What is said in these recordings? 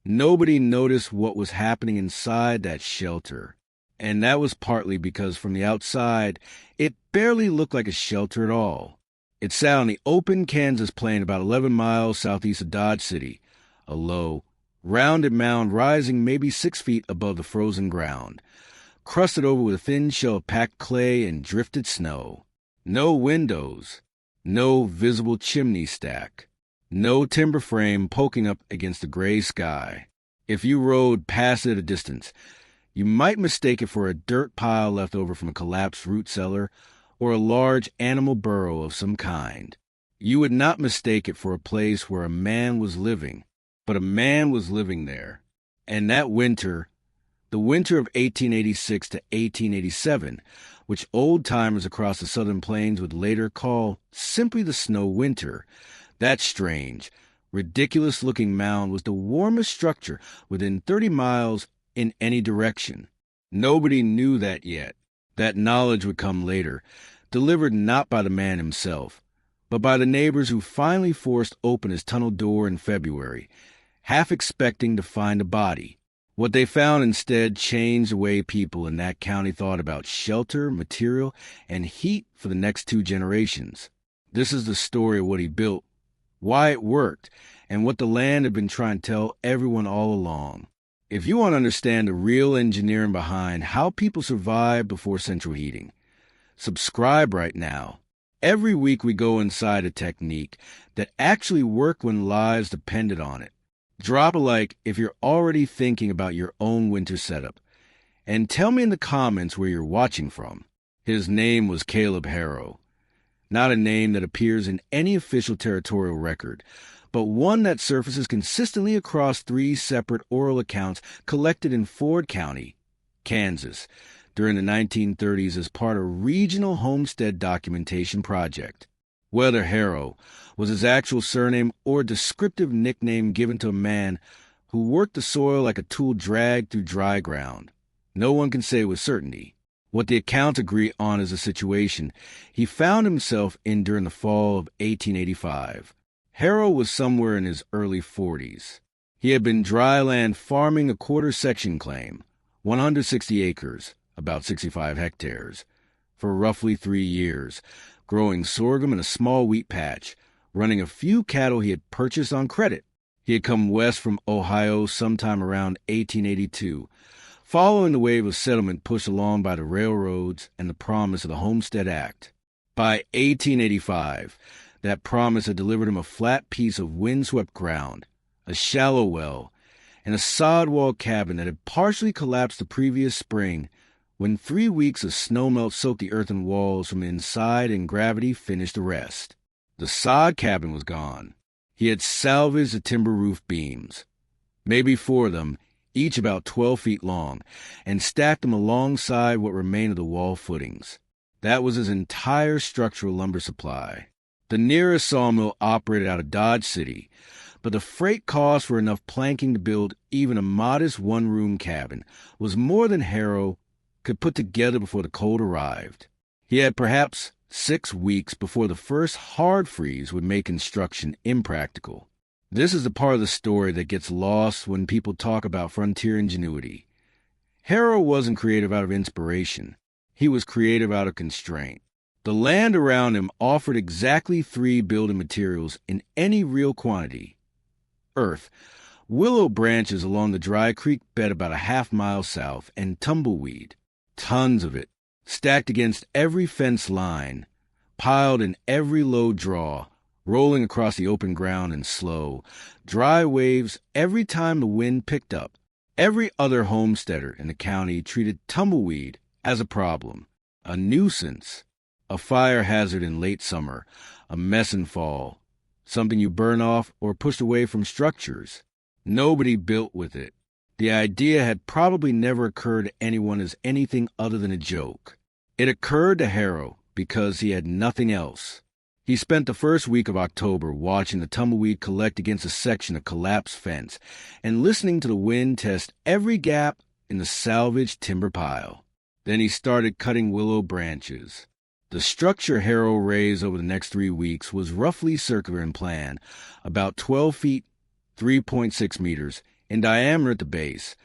Nobody noticed what was happening inside that shelter. And that was partly because from the outside, it barely looked like a shelter at all. It sat on the open Kansas plain about 11 miles southeast of Dodge City, a low, rounded mound rising maybe 6 feet above the frozen ground, crusted over with a thin shell of packed clay and drifted snow. No windows, no visible chimney stack, no timber frame poking up against the gray sky. If you rode past it at a distance, you might mistake it for a dirt pile left over from a collapsed root cellar or a large animal burrow of some kind. You would not mistake it for a place where a man was living, but a man was living there. And that winter, the winter of 1886 to 1887, which old-timers across the southern plains would later call simply the snow winter, that strange, ridiculous-looking mound was the warmest structure within 30 miles in any direction. Nobody knew that yet. That knowledge would come later, delivered not by the man himself, but by the neighbors who finally forced open his tunnel door in February, half expecting to find a body. What they found instead changed the way people in that county thought about shelter, material, and heat for the next 2 generations. This is the story of what he built, why it worked, and what the land had been trying to tell everyone all along. If you want to understand the real engineering behind how people survived before central heating, subscribe right now. Every week we go inside a technique that actually worked when lives depended on it. Drop a like if you're already thinking about your own winter setup. And tell me in the comments where you're watching from. His name was Caleb Harrow. Not a name that appears in any official territorial record, but one that surfaces consistently across 3 separate oral accounts collected in Ford County, Kansas, during the 1930s as part of a regional homestead documentation project. Whether Harrow was his actual surname or a descriptive nickname given to a man who worked the soil like a tool dragged through dry ground, no one can say with certainty. What the accounts agree on is a situation he found himself in during the fall of 1885. Harrow was somewhere in his early 40s. He had been dryland farming a quarter-section claim, 160 acres, about 65 hectares, for roughly 3 years, growing sorghum and a small wheat patch, running a few cattle he had purchased on credit. He had come west from Ohio sometime around 1882, following the wave of settlement pushed along by the railroads and the promise of the Homestead Act. By 1885, that promise had delivered him a flat piece of windswept ground, a shallow well, and a sod-wall cabin that had partially collapsed the previous spring when 3 weeks of snowmelt soaked the earthen walls from inside and gravity finished the rest. The sod cabin was gone. He had salvaged the timber roof beams, maybe 4 of them, each about 12 feet long, and stacked them alongside what remained of the wall footings. That was his entire structural lumber supply. The nearest sawmill operated out of Dodge City, but the freight cost for enough planking to build even a modest one-room cabin was more than Harrow could put together before the cold arrived. He had perhaps 6 weeks before the first hard freeze would make construction impractical. This is the part of the story that gets lost when people talk about frontier ingenuity. Harrow wasn't creative out of inspiration. He was creative out of constraint. The land around him offered exactly 3 building materials in any real quantity. Earth, willow branches along the dry creek bed about a half-mile south, and tumbleweed, tons of it, stacked against every fence line, piled in every low draw, rolling across the open ground in slow, dry waves every time the wind picked up. Every other homesteader in the county treated tumbleweed as a problem, a nuisance, a fire hazard in late summer, a mess in fall, something you burn off or push away from structures. Nobody built with it. The idea had probably never occurred to anyone as anything other than a joke. It occurred to Harrow because he had nothing else. He spent the first week of October watching the tumbleweed collect against a section of collapsed fence and listening to the wind test every gap in the salvaged timber pile. Then he started cutting willow branches. The structure Harrow raised over the next 3 weeks was roughly circular in plan, about 12 feet, 3.6 meters, in diameter at the base,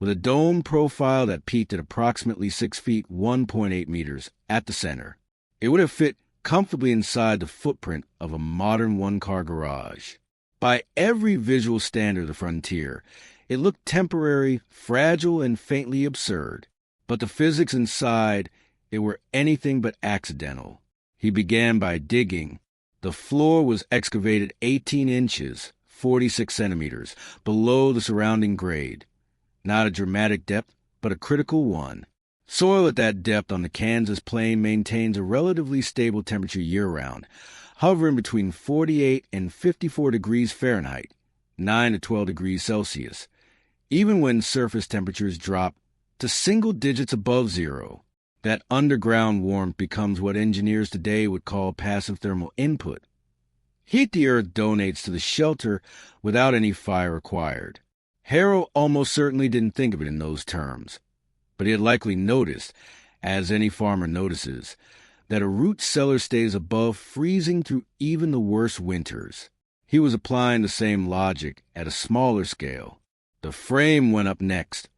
with a dome profile that peaked at approximately 6 feet 1.8 meters at the center. It would have fit comfortably inside the footprint of a modern one-car garage. By every visual standard of the frontier, it looked temporary, fragile, and faintly absurd. But the physics inside it were anything but accidental. He began by digging. The floor was excavated 18 inches, 46 centimeters, below the surrounding grade. Not a dramatic depth, but a critical one. Soil at that depth on the Kansas plain maintains a relatively stable temperature year-round, hovering between 48 and 54 degrees Fahrenheit, 9 to 12 degrees Celsius, even when surface temperatures drop to single digits above zero. That underground warmth becomes what engineers today would call passive thermal input. Heat the earth donates to the shelter without any fire required. Harrow almost certainly didn't think of it in those terms, but he had likely noticed, as any farmer notices, that a root cellar stays above freezing through even the worst winters. He was applying the same logic at a smaller scale. The frame went up next,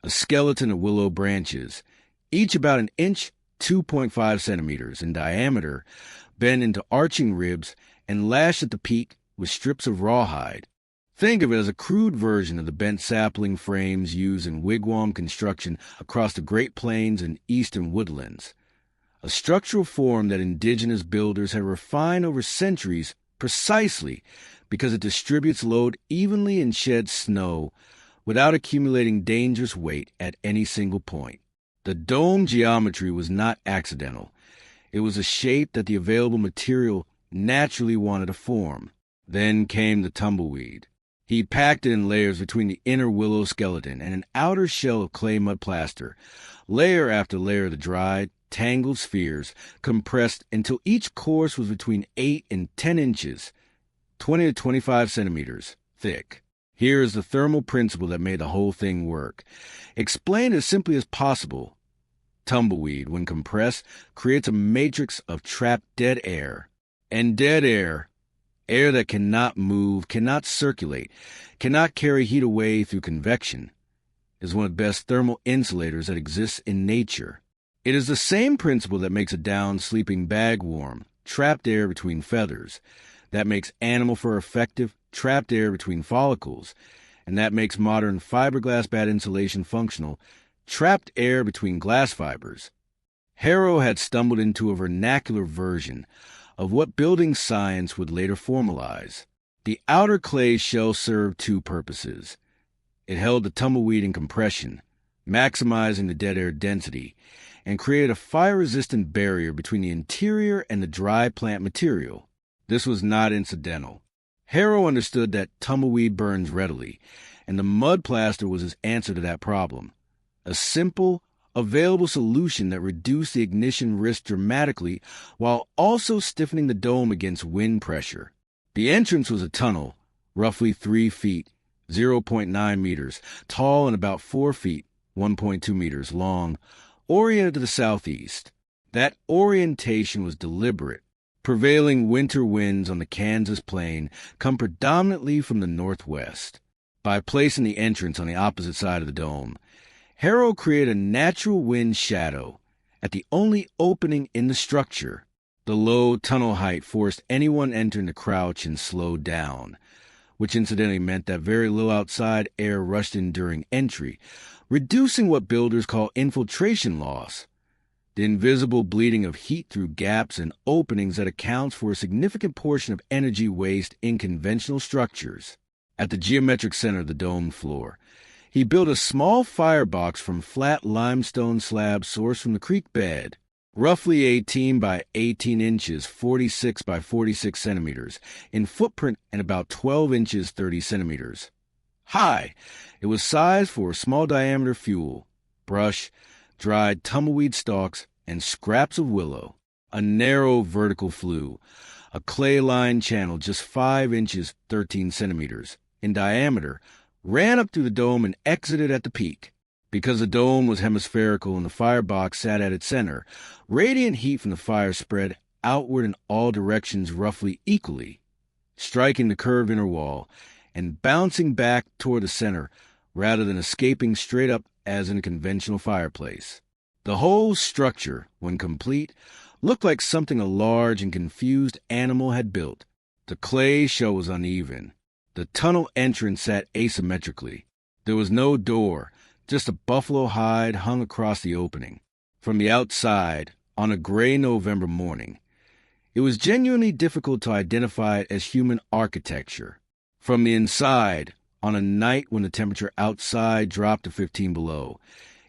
a skeleton of willow branches, each about an inch, 2.5 centimeters in diameter, bent into arching ribs and lashed at the peak with strips of rawhide. Think of it as a crude version of the bent sapling frames used in wigwam construction across the Great Plains and eastern woodlands, a structural form that indigenous builders have refined over centuries precisely because it distributes load evenly and sheds snow without accumulating dangerous weight at any single point. The dome geometry was not accidental. It was a shape that the available material naturally wanted to form. Then came the tumbleweed. He packed it in layers between the inner willow skeleton and an outer shell of clay mud plaster, layer after layer of the dried, tangled spheres, compressed until each course was between 8 and 10 inches, 20 to 25 centimeters, thick. Here is the thermal principle that made the whole thing work. Explained as simply as possible, tumbleweed, when compressed, creates a matrix of trapped dead air. And dead air, air that cannot move, cannot circulate, cannot carry heat away through convection, is one of the best thermal insulators that exists in nature. It is the same principle that makes a down sleeping bag warm, trapped air between feathers, that makes animal fur effective, trapped air between follicles, and that makes modern fiberglass bat insulation functional, trapped air between glass fibers. Harrow had stumbled into a vernacular version of what building science would later formalize. The outer clay shell served two purposes. It held the tumbleweed in compression, maximizing the dead air density, and created a fire-resistant barrier between the interior and the dry plant material. This was not incidental. Harrow understood that tumbleweed burns readily, and the mud plaster was his answer to that problem. A simple, available solution that reduced the ignition risk dramatically while also stiffening the dome against wind pressure. The entrance was a tunnel, roughly 3 feet, 0.9 meters, tall and about 4 feet, 1.2 meters long, oriented to the southeast. That orientation was deliberate. Prevailing winter winds on the Kansas plain come predominantly from the northwest. By placing the entrance on the opposite side of the dome, Harrow created a natural wind shadow at the only opening in the structure. The low tunnel height forced anyone entering to crouch and slow down, which incidentally meant that very little outside air rushed in during entry, reducing what builders call infiltration loss, the invisible bleeding of heat through gaps and openings that accounts for a significant portion of energy waste in conventional structures. At the geometric center of the dome floor, he built a small firebox from flat limestone slabs sourced from the creek bed, roughly 18 by 18 inches, 46 by 46 centimeters, in footprint and about 12 inches, 30 centimeters high. It was sized for small diameter fuel, brush, dried tumbleweed stalks, and scraps of willow. A narrow vertical flue, a clay-lined channel just 5 inches, 13 centimeters in diameter, ran up through the dome and exited at the peak. Because the dome was hemispherical and the firebox sat at its center, radiant heat from the fire spread outward in all directions roughly equally, striking the curved inner wall and bouncing back toward the center rather than escaping straight up as in a conventional fireplace. The whole structure, when complete, looked like something a large and confused animal had built. The clay shell was uneven. The tunnel entrance sat asymmetrically. There was no door, just a buffalo hide hung across the opening. From the outside, on a gray November morning, it was genuinely difficult to identify it as human architecture. From the inside, on a night when the temperature outside dropped to 15 below,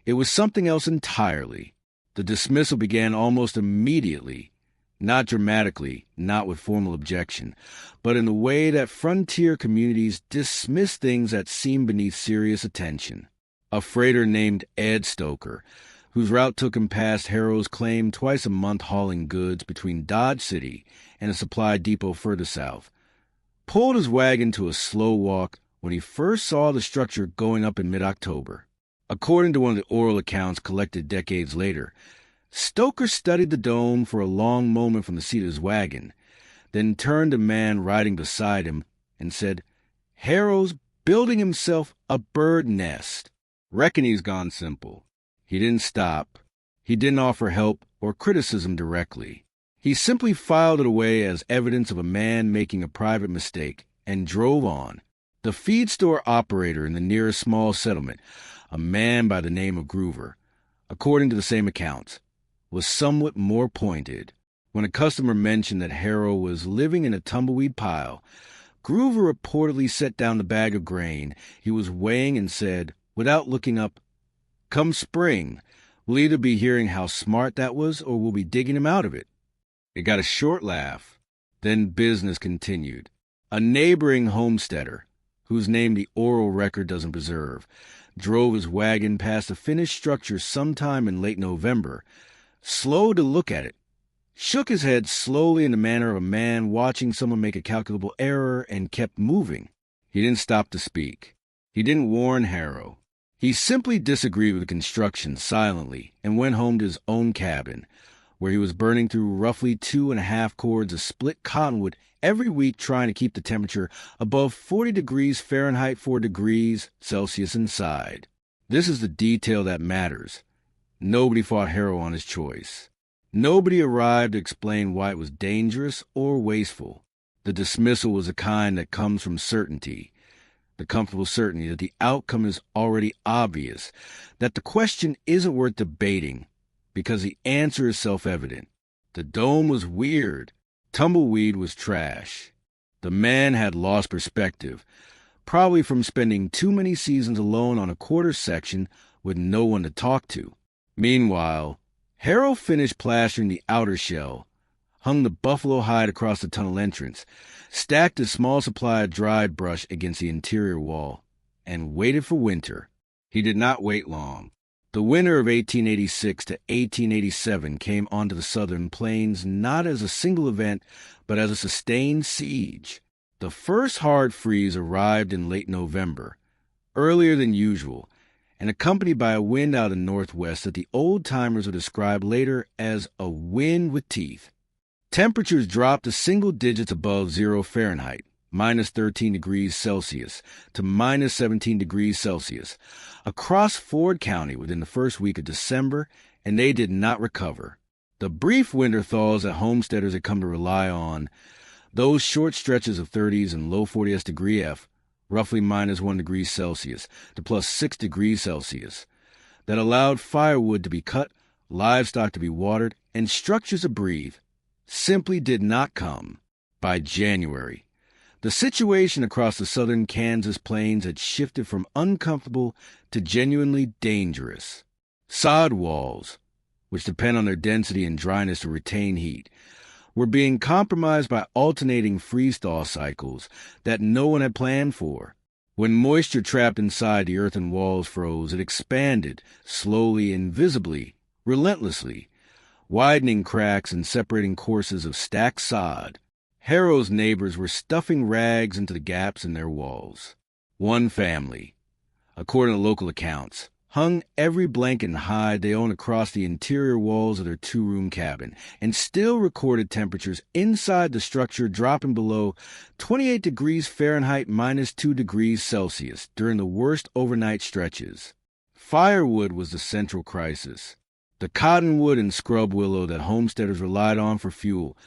it was something else entirely. The dismissal began almost immediately, not dramatically, not with formal objection, but in the way that frontier communities dismiss things that seem beneath serious attention. A freighter named Ed Stoker, whose route took him past Harrow's claim twice a month hauling goods between Dodge City and a supply depot further south, pulled his wagon to a slow walk when he first saw the structure going up in mid-October. According to one of the oral accounts collected decades later, Stoker studied the dome for a long moment from the seat of his wagon, then turned to the man riding beside him and said, "Harrow's building himself a bird nest. Reckon he's gone simple." He didn't stop. He didn't offer help or criticism directly. He simply filed it away as evidence of a man making a private mistake and drove on. The feed store operator in the nearest small settlement, a man by the name of Groover, according to the same accounts, was somewhat more pointed. When a customer mentioned that Harrow was living in a tumbleweed pile, Groover reportedly set down the bag of grain he was weighing and said, without looking up, "Come spring, we'll either be hearing how smart that was or we'll be digging him out of it." It got a short laugh. Then business continued. A neighboring homesteader, whose name the oral record doesn't preserve, drove his wagon past a finished structure sometime in late November, slowed to look at it, shook his head slowly in the manner of a man watching someone make a calculable error, and kept moving. He didn't stop to speak. He didn't warn Harrow. He simply disagreed with the construction silently and went home to his own cabin, where he was burning through roughly 2.5 cords of split cottonwood every week trying to keep the temperature above 40 degrees Fahrenheit, 4 degrees Celsius inside. This is the detail that matters. Nobody fought Harrow on his choice. Nobody arrived to explain why it was dangerous or wasteful. The dismissal was the kind that comes from certainty, the comfortable certainty that the outcome is already obvious, that the question isn't worth debating because the answer is self-evident. The dome was weird. Tumbleweed was trash. The man had lost perspective, probably from spending too many seasons alone on a quarter section with no one to talk to. Meanwhile, Harrow finished plastering the outer shell, hung the buffalo hide across the tunnel entrance, stacked a small supply of dried brush against the interior wall, and waited for winter. He did not wait long. The winter of 1886 to 1887 came onto the southern plains not as a single event, but as a sustained siege. The first hard freeze arrived in late November, earlier than usual, and accompanied by a wind out of the northwest that the old-timers would describe later as a wind with teeth. Temperatures dropped to single digits above 0 Fahrenheit, minus 13 degrees Celsius to minus 17 degrees Celsius, across Ford County within the first week of December, and they did not recover. The brief winter thaws that homesteaders had come to rely on, those short stretches of 30s and low 40s degree F, roughly minus 1 degree Celsius to plus 6 degrees Celsius, that allowed firewood to be cut, livestock to be watered, and structures to breathe, simply did not come. By January, the situation across the southern Kansas plains had shifted from uncomfortable to genuinely dangerous. Sod walls, which depend on their density and dryness to retain heat, were being compromised by alternating freeze-thaw cycles that no one had planned for. When moisture trapped inside the earthen walls froze, it expanded, slowly and visibly, relentlessly, widening cracks and separating courses of stacked sod. Harrow's neighbors were stuffing rags into the gaps in their walls. One family, according to local accounts, hung every blanket and hide they owned across the interior walls of their two-room cabin, and still recorded temperatures inside the structure dropping below 28 degrees Fahrenheit minus 2 degrees Celsius during the worst overnight stretches. Firewood was the central crisis. The cottonwood and scrub willow that homesteaders relied on for fuel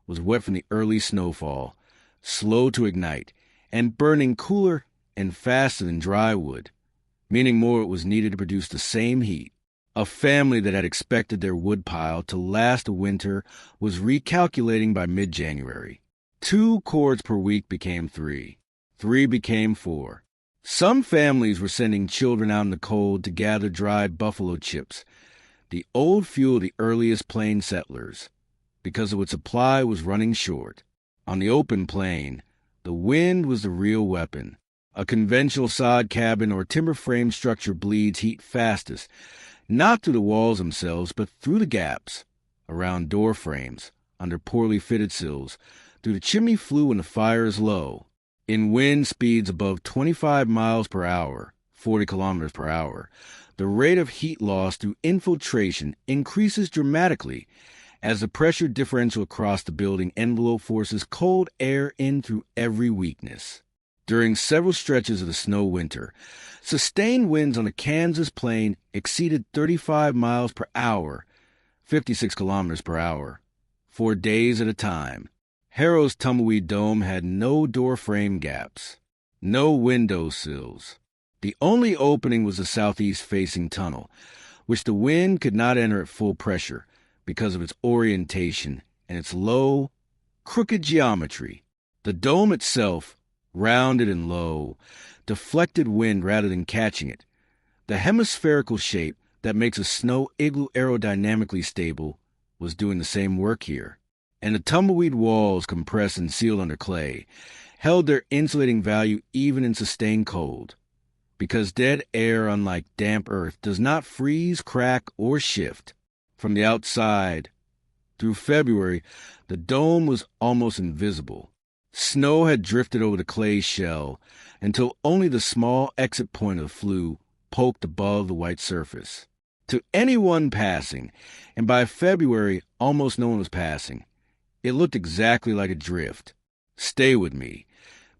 was wet from the early snowfall, slow to ignite, and burning cooler and faster than dry wood, meaning more was needed to produce the same heat. A family that had expected their wood pile to last a winter was recalculating by mid-January. 2 cords per week became 3. 3 became 4. Some families were sending children out in the cold to gather dried buffalo chips, the old fuel of the earliest plain settlers, because of its supply was running short. On the open plain, the wind was the real weapon. A conventional sod cabin or timber frame structure bleeds heat fastest, not through the walls themselves, but through the gaps, around door frames, under poorly fitted sills, through the chimney flue when the fire is low. In wind speeds above 25 miles per hour, 40 kilometers per hour, the rate of heat loss through infiltration increases dramatically as the pressure differential across the building envelope forces cold air in through every weakness. During several stretches of the snow winter, sustained winds on the Kansas plain exceeded 35 miles per hour, 56 kilometers per hour, for days at a time. Harrow's Tumbleweed dome had no door frame gaps, no window sills. The only opening was the southeast-facing tunnel, which the wind could not enter at full pressure because of its orientation and its low, crooked geometry. The dome itself, rounded and low, deflected wind rather than catching it. The hemispherical shape that makes a snow igloo aerodynamically stable was doing the same work here. And the tumbleweed walls, compressed and sealed under clay, held their insulating value even in sustained cold, because dead air, unlike damp earth, does not freeze, crack, or shift. From the outside, through February, the dome was almost invisible. Snow had drifted over the clay shell until only the small exit point of the flue poked above the white surface. To anyone passing, and by February almost no one was passing, it looked exactly like a drift. Stay with me,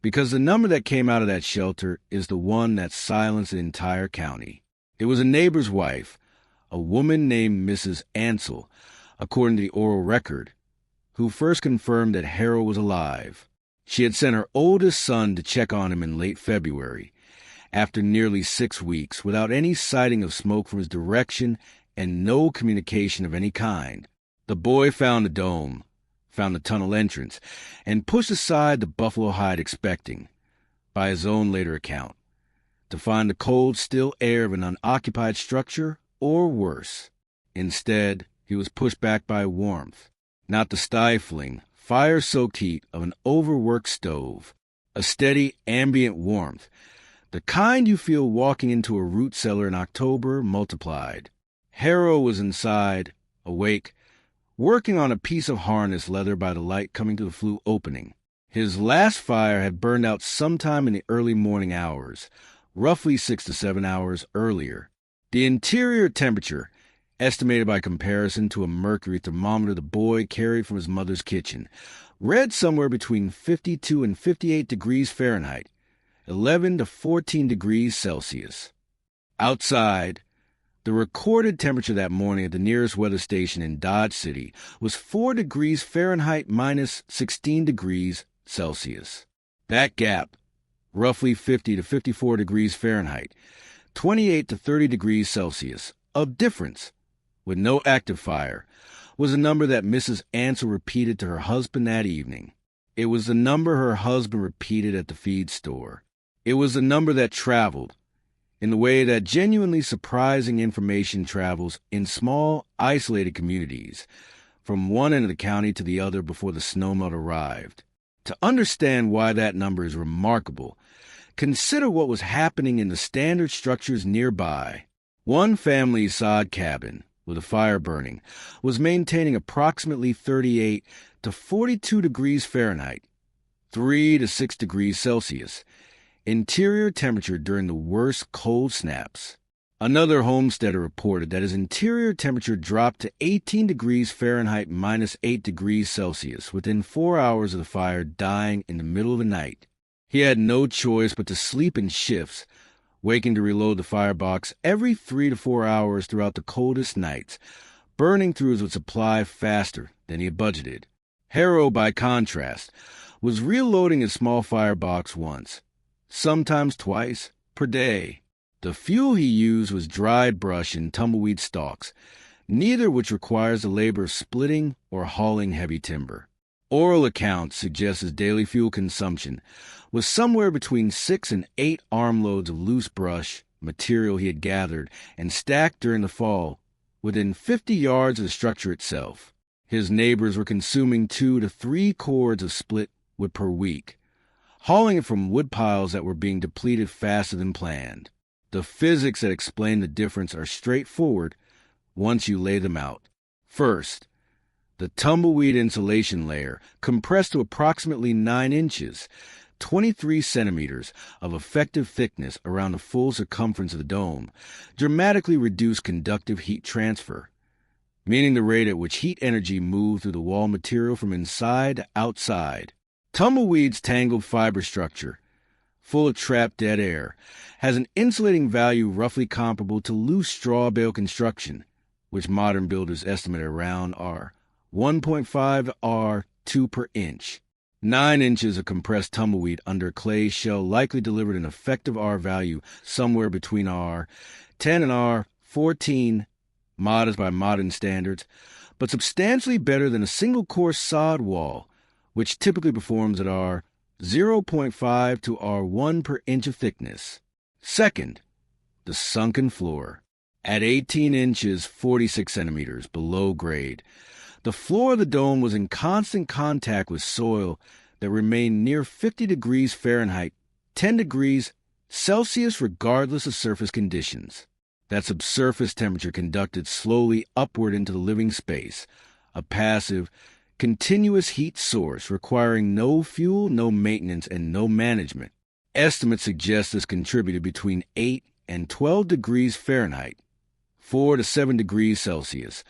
because the number that came out of that shelter is the one that silenced the entire county. It was a neighbor's wife, a woman named Mrs. Ansell, according to the oral record, who first confirmed that Harrow was alive. She had sent her oldest son to check on him in late February, after nearly 6 weeks, without any sighting of smoke from his direction and no communication of any kind. The boy found the dome, found the tunnel entrance, and pushed aside the buffalo hide, expecting, by his own later account, to find the cold, still air of an unoccupied structure, or worse. Instead, he was pushed back by warmth, not the stifling, fire-soaked heat of an overworked stove, a steady, ambient warmth, the kind you feel walking into a root cellar in October multiplied. Harrow was inside, awake, working on a piece of harness leather by the light coming to the flue opening. His last fire had burned out sometime in the early morning hours, roughly 6 to 7 hours earlier. The interior temperature, estimated by comparison to a mercury thermometer the boy carried from his mother's kitchen, read somewhere between 52 and 58 degrees Fahrenheit, 11 to 14 degrees Celsius. Outside, the recorded temperature that morning at the nearest weather station in Dodge City was 4 degrees Fahrenheit minus 16 degrees Celsius. That gap, roughly 50 to 54 degrees Fahrenheit, 28 to 30 degrees Celsius, of difference, with no active fire, was a number that Mrs. Ansell repeated to her husband that evening. It was the number her husband repeated at the feed store. It was the number that traveled, in the way that genuinely surprising information travels in small, isolated communities, from one end of the county to the other before the snowmelt arrived. To understand why that number is remarkable, consider what was happening in the standard structures nearby. One family's sod cabin, with a fire burning, was maintaining approximately 38 to 42 degrees Fahrenheit, 3 to 6 degrees Celsius, interior temperature during the worst cold snaps. Another homesteader reported that his interior temperature dropped to 18 degrees Fahrenheit minus 8 degrees Celsius within 4 hours of the fire dying in the middle of the night. He had no choice but to sleep in shifts, waking to reload the firebox every 3 to 4 hours throughout the coldest nights, burning through his supply faster than he had budgeted. Harrow, by contrast, was reloading his small firebox once, sometimes twice, per day. The fuel he used was dried brush and tumbleweed stalks, neither which requires the labor of splitting or hauling heavy timber. Oral accounts suggest his daily fuel consumption was somewhere between 6 and 8 armloads of loose brush, material he had gathered and stacked during the fall, within 50 yards of the structure itself. His neighbors were consuming 2 to 3 cords of split wood per week, hauling it from wood piles that were being depleted faster than planned. The physics that explain the difference are straightforward once you lay them out. First, the tumbleweed insulation layer, compressed to approximately 9 inches, 23 centimeters of effective thickness around the full circumference of the dome, dramatically reduced conductive heat transfer, meaning the rate at which heat energy moved through the wall material from inside to outside. Tumbleweed's tangled fiber structure, full of trapped dead air, has an insulating value roughly comparable to loose straw bale construction, which modern builders estimate around R 1.5 to R 2 per inch. 9 inches of compressed tumbleweed under a clay shell likely delivered an effective R value somewhere between R 10 and R 14, modest by modern standards, but substantially better than a single-course sod wall, which typically performs at R 0.5 to R1 per inch of thickness. Second, the sunken floor. At 18 inches, 46 centimeters below grade, the floor of the dome was in constant contact with soil that remained near 50 degrees Fahrenheit, 10 degrees Celsius regardless of surface conditions. That subsurface temperature conducted slowly upward into the living space, a passive, continuous heat source requiring no fuel, no maintenance, and no management. Estimates suggest this contributed between 8 and 12 degrees Fahrenheit, 4 to 7 degrees Celsius,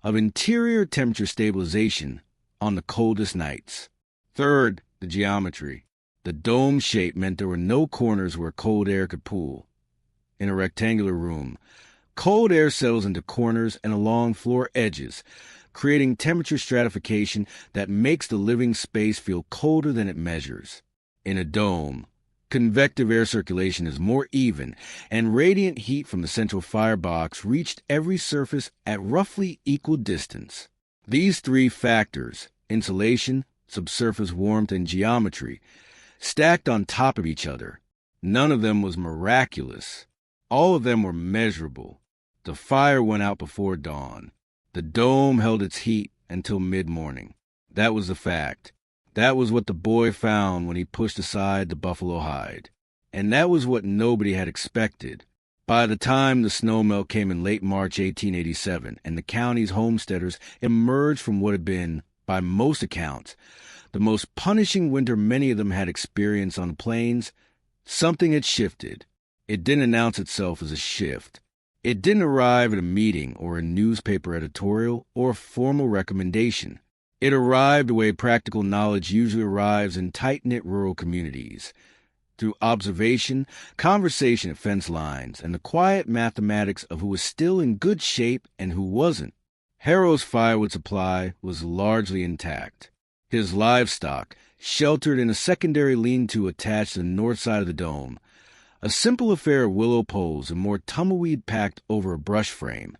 of interior temperature stabilization on the coldest nights. Third, the geometry. The dome shape meant there were no corners where cold air could pool. In a rectangular room, cold air settles into corners and along floor edges, creating temperature stratification that makes the living space feel colder than it measures. In a dome, convective air circulation is more even, and radiant heat from the central firebox reached every surface at roughly equal distance. These three factors, insulation, subsurface warmth, and geometry, stacked on top of each other. None of them was miraculous. All of them were measurable. The fire went out before dawn. The dome held its heat until mid-morning. That was the fact. That was what the boy found when he pushed aside the buffalo hide. And that was what nobody had expected. By the time the snowmelt came in late March 1887 and the county's homesteaders emerged from what had been, by most accounts, the most punishing winter many of them had experienced on the plains, something had shifted. It didn't announce itself as a shift. It didn't arrive at a meeting or a newspaper editorial or a formal recommendation. It arrived the way practical knowledge usually arrives in tight-knit rural communities, through observation, conversation at fence lines, and the quiet mathematics of who was still in good shape and who wasn't. Harrow's firewood supply was largely intact. His livestock, sheltered in a secondary lean-to attached to the north side of the dome, a simple affair of willow poles and more tumbleweed packed over a brush frame,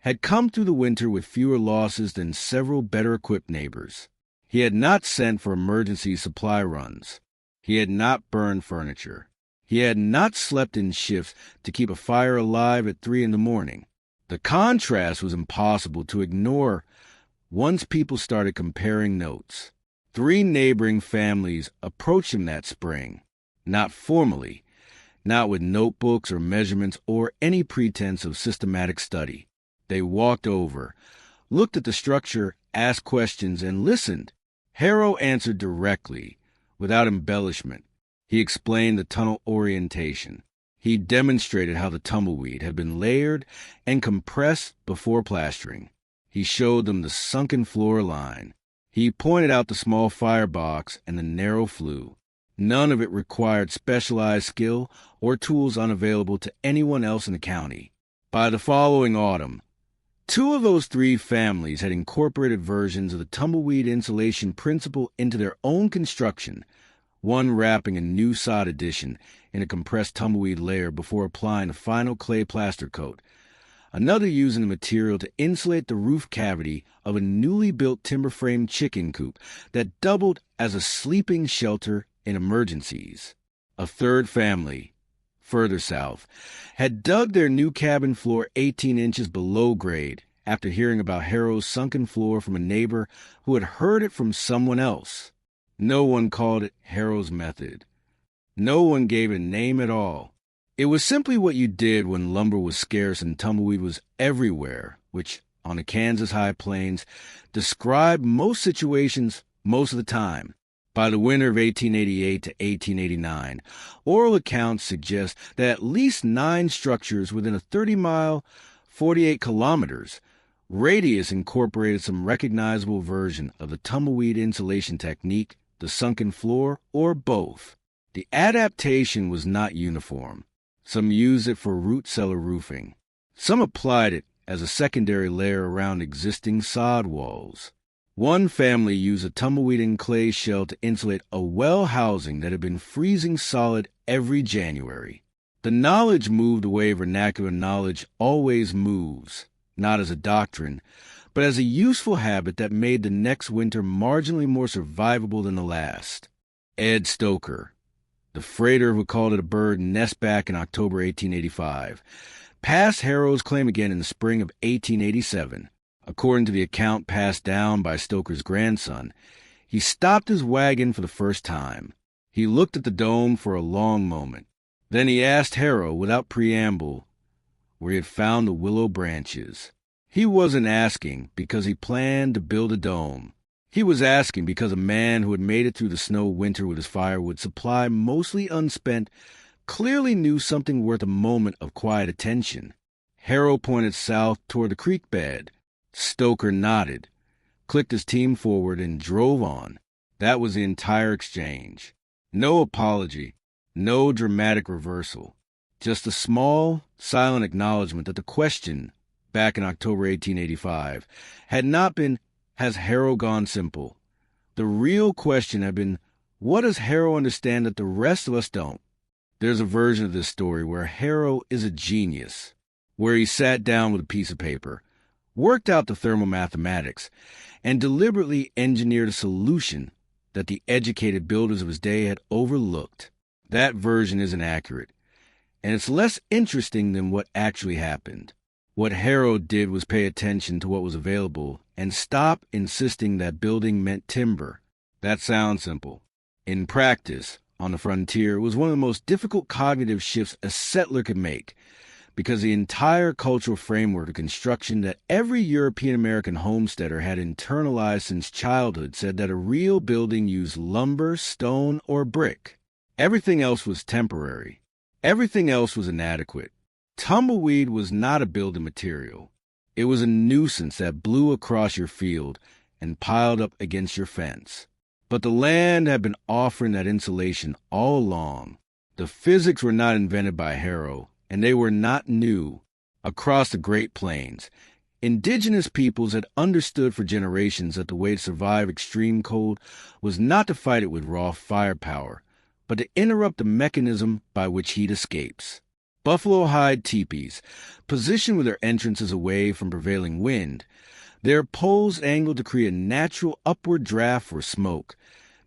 had come through the winter with fewer losses than several better-equipped neighbors. He had not sent for emergency supply runs. He had not burned furniture. He had not slept in shifts to keep a fire alive at 3 a.m. The contrast was impossible to ignore once people started comparing notes. 3 neighboring families approached him that spring, not formally, not with notebooks or measurements or any pretense of systematic study. They walked over, looked at the structure, asked questions, and listened. Harrow answered directly, without embellishment. He explained the tunnel orientation. He demonstrated how the tumbleweed had been layered and compressed before plastering. He showed them the sunken floor line. He pointed out the small firebox and the narrow flue. None of it required specialized skill or tools unavailable to anyone else in the county. By the following autumn, 2 of those 3 families had incorporated versions of the tumbleweed insulation principle into their own construction, one wrapping a new sod addition in a compressed tumbleweed layer before applying the final clay plaster coat, another using the material to insulate the roof cavity of a newly built timber-frame chicken coop that doubled as a sleeping shelter in emergencies. A 3rd family, further south, had dug their new cabin floor 18 inches below grade after hearing about Harrow's sunken floor from a neighbor who had heard it from someone else. No one called it Harrow's method. No one gave it a name at all. It was simply what you did when lumber was scarce and tumbleweed was everywhere, which, on the Kansas high plains, described most situations most of the time. By the winter of 1888 to 1889, oral accounts suggest that at least 9 structures within a 30-mile, 48 kilometers radius incorporated some recognizable version of the tumbleweed insulation technique, the sunken floor, or both. The adaptation was not uniform. Some used it for root cellar roofing. Some applied it as a secondary layer around existing sod walls. One family used a tumbleweed and clay shell to insulate a well housing that had been freezing solid every January. The knowledge moved the way vernacular knowledge always moves, not as a doctrine, but as a useful habit that made the next winter marginally more survivable than the last. Ed Stoker, the freighter who called it a bird nest back in October 1885, passed Harrow's claim again in the spring of 1887. According to the account passed down by Stoker's grandson, he stopped his wagon for the first time. He looked at the dome for a long moment. Then he asked Harrow, without preamble, where he had found the willow branches. He wasn't asking because he planned to build a dome. He was asking because a man who had made it through the snow winter with his firewood supply mostly unspent clearly knew something worth a moment of quiet attention. Harrow pointed south toward the creek bed. Stoker nodded, clicked his team forward, and drove on. That was the entire exchange. No apology, no dramatic reversal. Just a small, silent acknowledgement that the question, back in October 1885, had not been, has Harrow gone simple? The real question had been, what does Harrow understand that the rest of us don't? There's a version of this story where Harrow is a genius, where he sat down with a piece of paper, worked out the thermal mathematics, and deliberately engineered a solution that the educated builders of his day had overlooked. That version isn't accurate, and it's less interesting than what actually happened. What Harrow did was pay attention to what was available and stop insisting that building meant timber. That sounds simple. In practice, on the frontier, it was one of the most difficult cognitive shifts a settler could make, because the entire cultural framework of construction that every European-American homesteader had internalized since childhood said that a real building used lumber, stone, or brick. Everything else was temporary. Everything else was inadequate. Tumbleweed was not a building material. It was a nuisance that blew across your field and piled up against your fence. But the land had been offering that insulation all along. The physics were not invented by Harrow, and they were not new. Across the Great Plains, indigenous peoples had understood for generations that the way to survive extreme cold was not to fight it with raw firepower, but to interrupt the mechanism by which heat escapes. Buffalo hide teepees, positioned with their entrances away from prevailing wind, their poles angled to create a natural upward draft for smoke,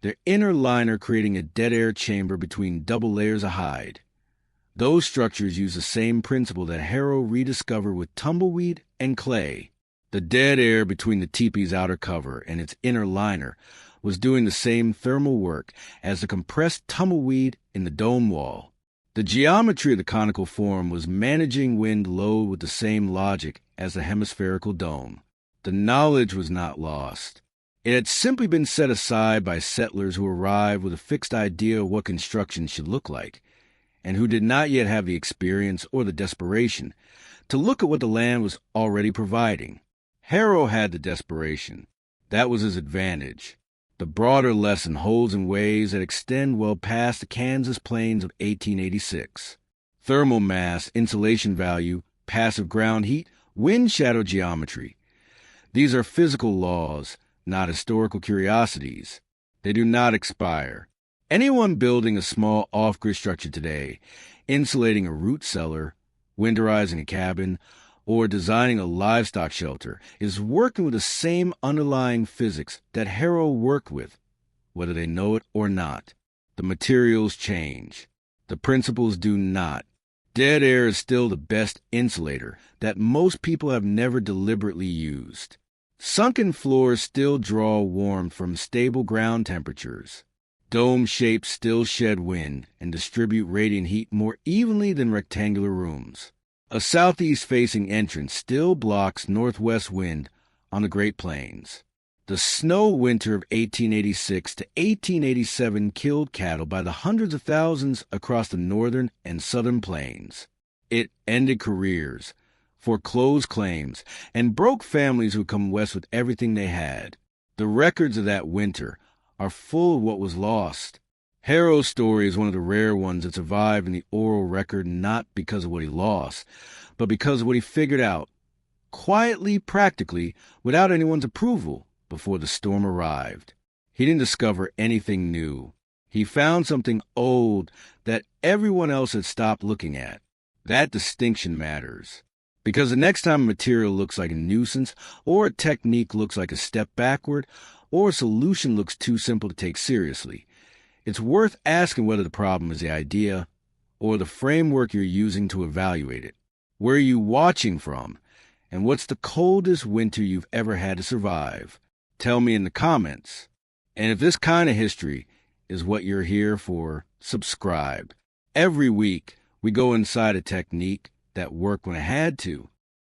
their inner liner creating a dead air chamber between double layers of hide. Those structures use the same principle that Harrow rediscovered with tumbleweed and clay. The dead air between the teepee's outer cover and its inner liner was doing the same thermal work as the compressed tumbleweed in the dome wall. The geometry of the conical form was managing wind load with the same logic as the hemispherical dome. The knowledge was not lost. It had simply been set aside by settlers who arrived with a fixed idea of what construction should look like, and who did not yet have the experience or the desperation to look at what the land was already providing. Harrow had the desperation. That was his advantage. The broader lesson holds in ways that extend well past the Kansas plains of 1886. Thermal mass, insulation value, passive ground heat, wind shadow geometry. These are physical laws, not historical curiosities. They do not expire. Anyone building a small off-grid structure today, insulating a root cellar, winterizing a cabin, or designing a livestock shelter is working with the same underlying physics that Harrow worked with, whether they know it or not. The materials change. The principles do not. Dead air is still the best insulator that most people have never deliberately used. Sunken floors still draw warmth from stable ground temperatures. Dome shapes still shed wind and distribute radiant heat more evenly than rectangular rooms. A southeast-facing entrance still blocks northwest wind on the Great Plains. The snow winter of 1886 to 1887 killed cattle by the hundreds of thousands across the northern and southern plains. It ended careers, foreclosed claims, and broke families who come west with everything they had. The records of that winter are full of what was lost. Harrow's story is one of the rare ones that survived in the oral record not because of what he lost, but because of what he figured out, quietly, practically, without anyone's approval, before the storm arrived. He didn't discover anything new. He found something old that everyone else had stopped looking at. That distinction matters. Because the next time a material looks like a nuisance, or a technique looks like a step backward, or a solution looks too simple to take seriously, it's worth asking whether the problem is the idea or the framework you're using to evaluate it. Where are you watching from? And what's the coldest winter you've ever had to survive? Tell me in the comments. And if this kind of history is what you're here for, subscribe. Every week, we go inside a technique that worked when it had to,